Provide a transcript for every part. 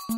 Hi,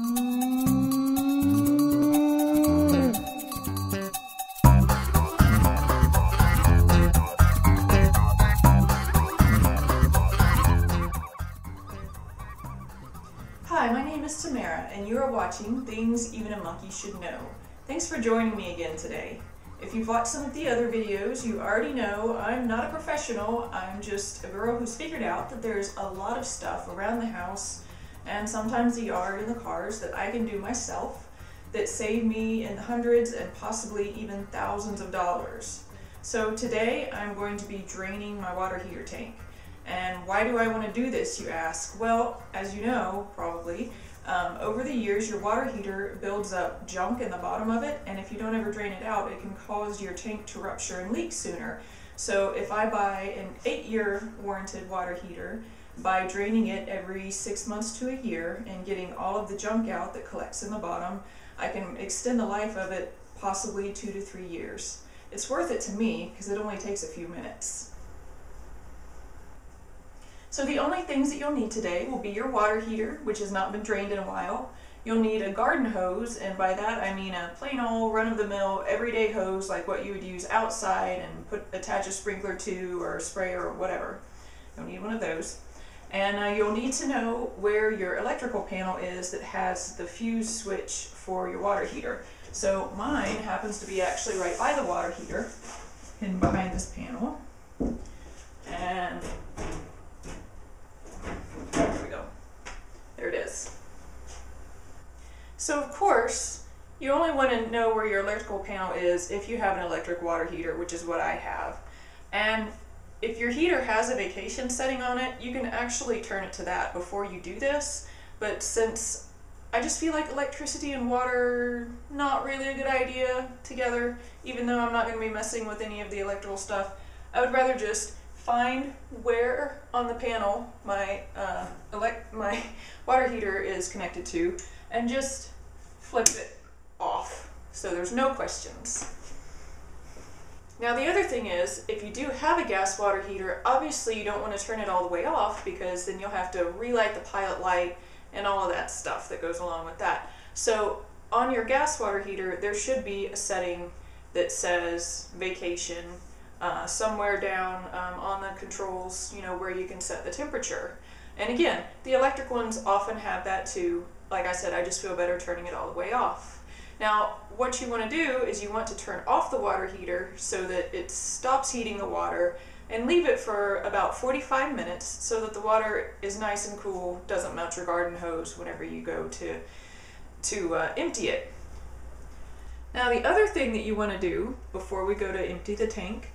my name is Tamara, and you are watching Things Even a Monkey Should Know. Thanks for joining me again today. If you've watched some of the other videos, you already know I'm not a professional. I'm just a girl who's figured out that there's a lot of stuff around the house and sometimes the yard and the cars that I can do myself that save me in the hundreds and possibly even thousands of dollars. So today I'm going to be draining my water heater tank. And why do I want to do this, you ask? Well, as you know, probably, over the years your water heater builds up junk in the bottom of it, and if you don't ever drain it out, it can cause your tank to rupture and leak sooner. So if I buy an 8-year warranted water heater, by draining it every 6 months to a year and getting all of the junk out that collects in the bottom, I can extend the life of it possibly 2 to 3 years. It's worth it to me because it only takes a few minutes. So the only things that you'll need today will be your water heater, which has not been drained in a while. You'll need a garden hose, and by that I mean a plain old run-of-the-mill everyday hose like what you would use outside and attach a sprinkler to or a sprayer or whatever. You'll need one of those. And you'll need to know where your electrical panel is that has the fuse switch for your water heater. So mine happens to be actually right by the water heater, hidden behind this panel. And there we go. There it is. So of course, you only want to know where your electrical panel is if you have an electric water heater, which is what I have. And if your heater has a vacation setting on it, you can actually turn it to that before you do this. But since I just feel like electricity and water, not really a good idea together, even though I'm not going to be messing with any of the electrical stuff, I would rather just find where on the panel my water heater is connected to and just flip it off so there's no questions. Now the other thing is, if you do have a gas water heater, obviously you don't want to turn it all the way off because then you'll have to relight the pilot light and all of that stuff that goes along with that. So on your gas water heater there should be a setting that says vacation somewhere down on the controls, you know, where you can set the temperature. And again, the electric ones often have that too. Like I said, I just feel better turning it all the way off. Now, what you want to do is you want to turn off the water heater so that it stops heating the water and leave it for about 45 minutes so that the water is nice and cool, doesn't melt your garden hose whenever you go to empty it. Now, the other thing that you want to do before we go to empty the tank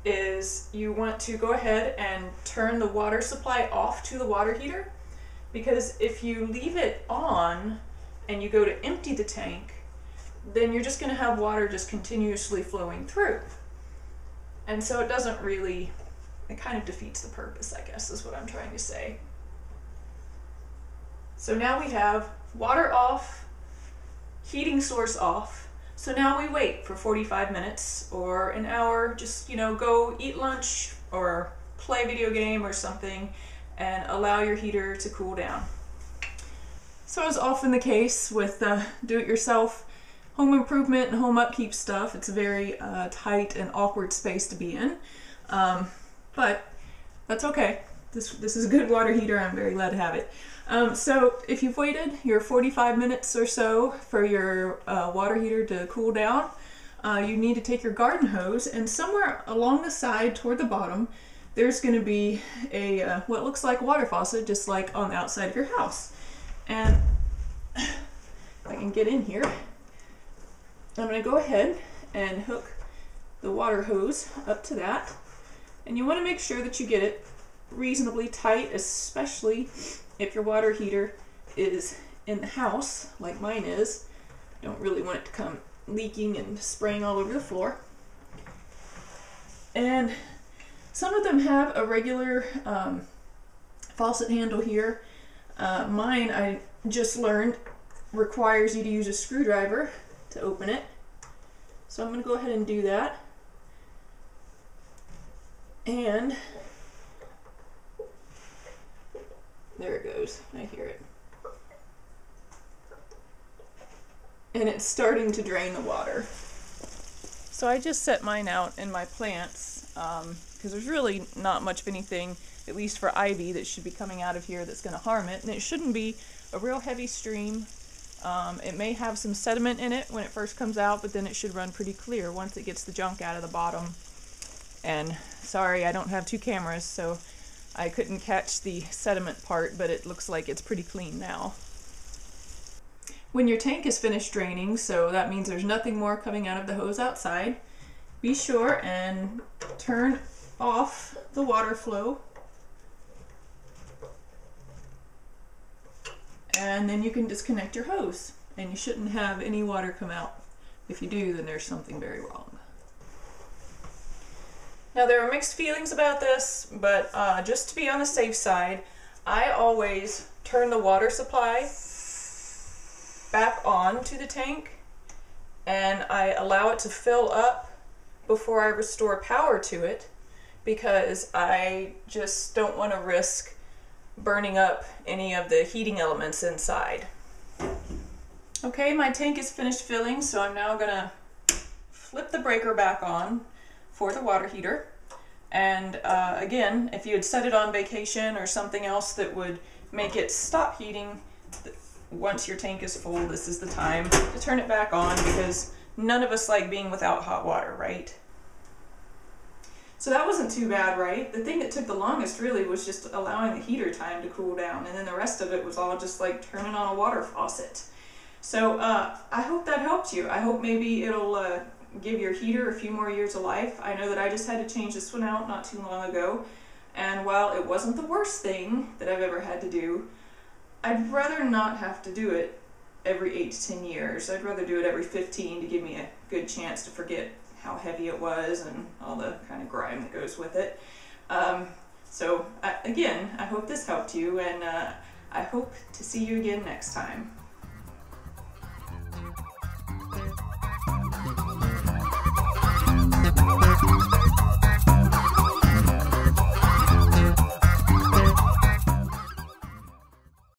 is you want to go ahead and turn the water supply off to the water heater, because if you leave it on and you go to empty the tank, then you're just going to have water just continuously flowing through. And so it doesn't really, it kind of defeats the purpose, I guess is what I'm trying to say. So now we have water off, heating source off. So now we wait for 45 minutes or an hour, just, you know, go eat lunch or play a video game or something and allow your heater to cool down. So as often the case with do-it-yourself home improvement and home upkeep stuff, it's a very tight and awkward space to be in. But that's okay. This is a good water heater. I'm very glad to have it. So if you've waited your 45 minutes or so for your water heater to cool down, you need to take your garden hose, and somewhere along the side toward the bottom there's going to be a what looks like a water faucet, just like on the outside of your house. And if I can get in here, I'm going to go ahead and hook the water hose up to that, and you want to make sure that you get it reasonably tight, especially if your water heater is in the house like mine is. Don't really want it to come leaking and spraying all over the floor. And some of them have a regular faucet handle here. Mine, I just learned, requires you to use a screwdriver to open it. So I'm going to go ahead and do that. And there it goes. I hear it. and it's starting to drain the water. So I just set mine out in my plants because there's really not much of anything, at least for ivy, that should be coming out of here that's going to harm it. And it shouldn't be a real heavy stream. It may have some sediment in it when it first comes out, but then it should run pretty clear once it gets the junk out of the bottom. And sorry, I don't have two cameras, so I couldn't catch the sediment part, but it looks like it's pretty clean now. When your tank is finished draining, so that means there's nothing more coming out of the hose outside, be sure and turn off the water flow. And then you can disconnect your hose, and you shouldn't have any water come out. If you do, then there's something very wrong. Now there are mixed feelings about this, but just to be on the safe side, I always turn the water supply back on to the tank, and I allow it to fill up before I restore power to it, because I just don't want to risk burning up any of the heating elements inside. Okay, my tank is finished filling, so I'm now gonna flip the breaker back on for the water heater. And again, if you had set it on vacation or something else that would make it stop heating once your tank is full, this is the time to turn it back on, because none of us like being without hot water, right? So that wasn't too bad, right? The thing that took the longest really was just allowing the heater time to cool down, and then the rest of it was all just like turning on a water faucet. So I hope that helped you. I hope maybe it'll give your heater a few more years of life. I know that I just had to change this one out not too long ago, and while it wasn't the worst thing that I've ever had to do, I'd rather not have to do it every 8 to 10 years. I'd rather do it every 15 to give me a good chance to forget how heavy it was and all the kind of grime that goes with it. Again, I hope this helped you, and I hope to see you again next time.